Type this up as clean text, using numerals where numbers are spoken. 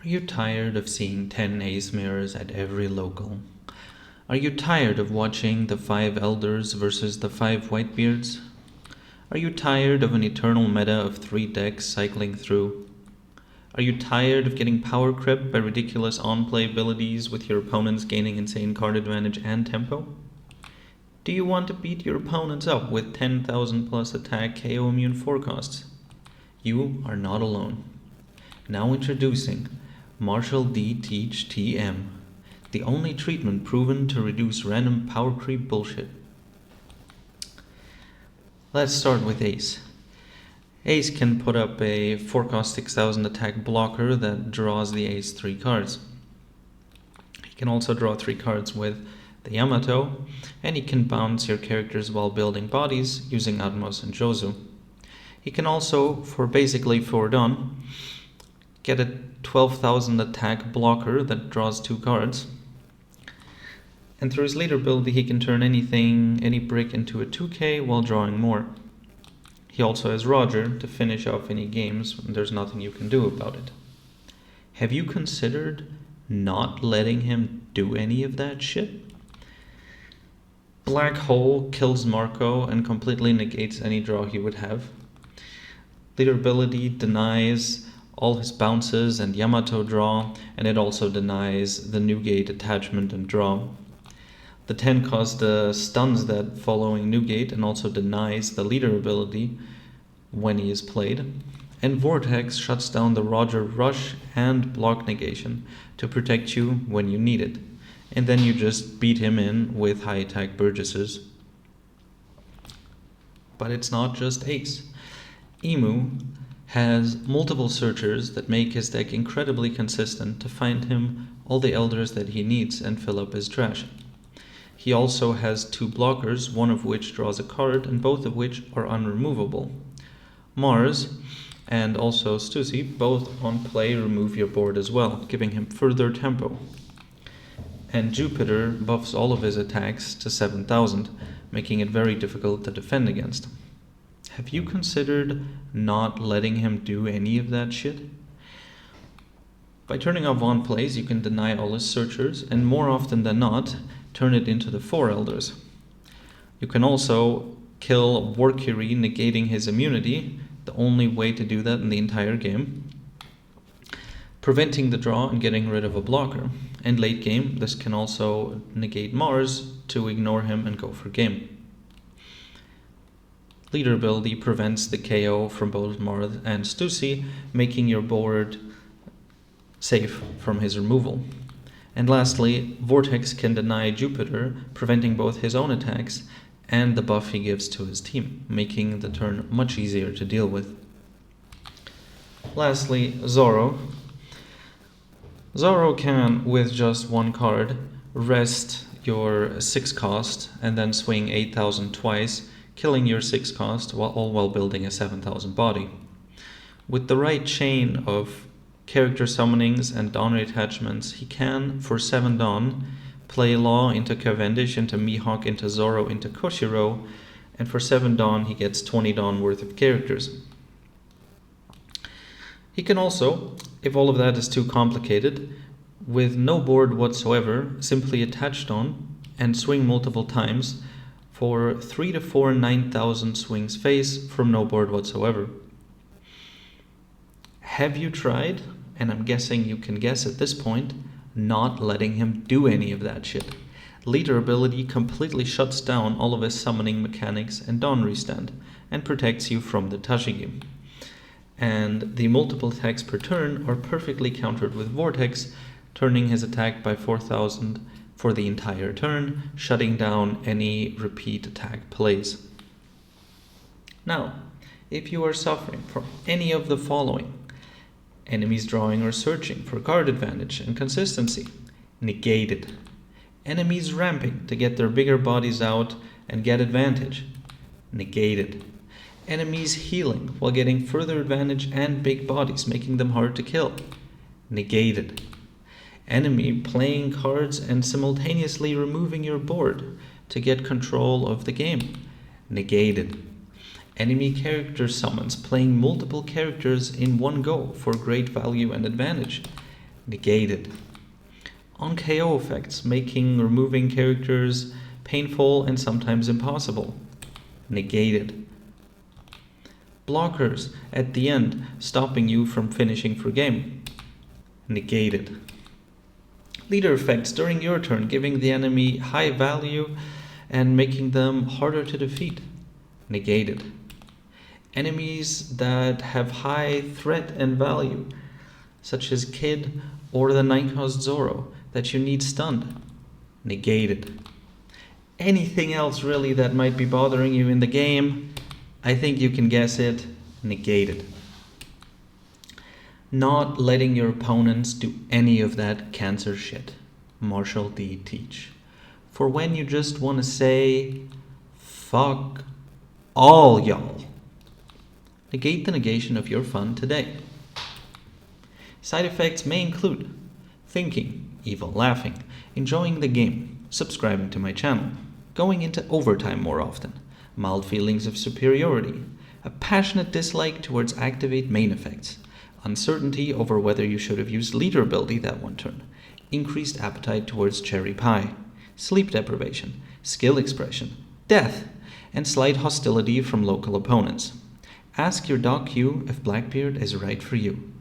Are you tired of seeing 10 ace mirrors at every local? Are you tired of watching the 5 elders versus the 5 whitebeards? Are you tired of an eternal meta of 3 decks cycling through? Are you tired of getting power crept by ridiculous on-play abilities with your opponents gaining insane card advantage and tempo? Do you want to beat your opponents up with 10,000 plus attack KO immune forecasts? You are not alone. Now introducing Marshall D Teach TM, the only treatment proven to reduce random power creep bullshit. Let's start with Ace. Ace can put up a forecast 6000 attack blocker that draws the Ace 3 cards. He can also draw 3 cards with the Yamato, and he can bounce your characters while building bodies using Atmos and Jozu. He can also, for basically 4 done, get a 12,000 attack blocker that draws 2 cards. And through his leader ability, he can turn any brick into a 2k while drawing more. He also has Roger to finish off any games, and there's nothing you can do about it. Have you considered not letting him do any of that shit? Black Hole kills Marco and completely negates any draw he would have. Leader ability denies all his bounces and Yamato draw, and it also denies the Newgate attachment and draw. The 10 cost stuns that following Newgate and also denies the leader ability when he is played. And Vortex shuts down the Roger rush and block negation to protect you when you need it. And then you just beat him in with high attack Burgesses. But it's not just Ace. Emu has multiple searchers that make his deck incredibly consistent to find him all the elders that he needs and fill up his trash. He also has 2 blockers, one of which draws a card and both of which are unremovable. Mars and also Stussy both on play remove your board as well, giving him further tempo. And Jupiter buffs all of his attacks to 7,000, making it very difficult to defend against. Have you considered not letting him do any of that shit? By turning off on plays, you can deny all his searchers, and more often than not, turn it into the 4 elders. You can also kill Valkyrie, negating his immunity, the only way to do that in the entire game, preventing the draw and getting rid of a blocker. And late game, this can also negate Mars to ignore him and go for game. Leader ability prevents the KO from both Mars and Stussy, making your board safe from his removal. And lastly, Vortex can deny Jupiter, preventing both his own attacks and the buff he gives to his team, making the turn much easier to deal with. Lastly, Zoro. Zoro can, with just 1 card, rest your 6 cost and then swing 8,000 twice, killing your 6 cost all while building a 7,000 body. With the right chain of character summonings and Dawn attachments, he can, for 7 Dawn, play Law into Cavendish, into Mihawk, into Zoro, into Koshiro, and for 7 Dawn he gets 20 Dawn worth of characters. He can also, if all of that is too complicated, with no board whatsoever, simply attach Dawn and swing multiple times for 3 to 4 9,000 swings face from no board whatsoever. Have you tried, and I'm guessing you can guess at this point, not letting him do any of that shit? Leader ability completely shuts down all of his summoning mechanics and Dawn restand, and protects you from the Tashigi. And the multiple attacks per turn are perfectly countered with Vortex, turning his attack by 4,000 for the entire turn, shutting down any repeat attack plays. Now, if you are suffering from any of the following: enemies drawing or searching for card advantage and consistency, negated. Enemies ramping to get their bigger bodies out and get advantage, negated. Enemies healing while getting further advantage and big bodies, making them hard to kill, negated. Enemy playing cards and simultaneously removing your board to get control of the game, negated. Enemy character summons playing multiple characters in one go for great value and advantage, Negated. On KO effects, making removing characters painful and sometimes impossible. Negated. Blockers at the end, stopping you from finishing for game. Negated. Leader effects during your turn, giving the enemy high value and making them harder to defeat. Negated. Enemies that have high threat and value, such as Kid or the 9-cost Zoro, that you need stunned. Negated. Anything else really that might be bothering you in the game, I think you can guess it. Negated. Not letting your opponents do any of that cancer shit. Marshall D. Teach. For when you just want to say, fuck all y'all. Negate the negation of your fun today. Side effects may include thinking, evil laughing, enjoying the game, subscribing to my channel, going into overtime more often, mild feelings of superiority, a passionate dislike towards activate main effects, uncertainty over whether you should have used leader ability that one turn, increased appetite towards cherry pie, sleep deprivation, skill expression, death, and slight hostility from local opponents. Ask your Doc Q if Blackbeard is right for you.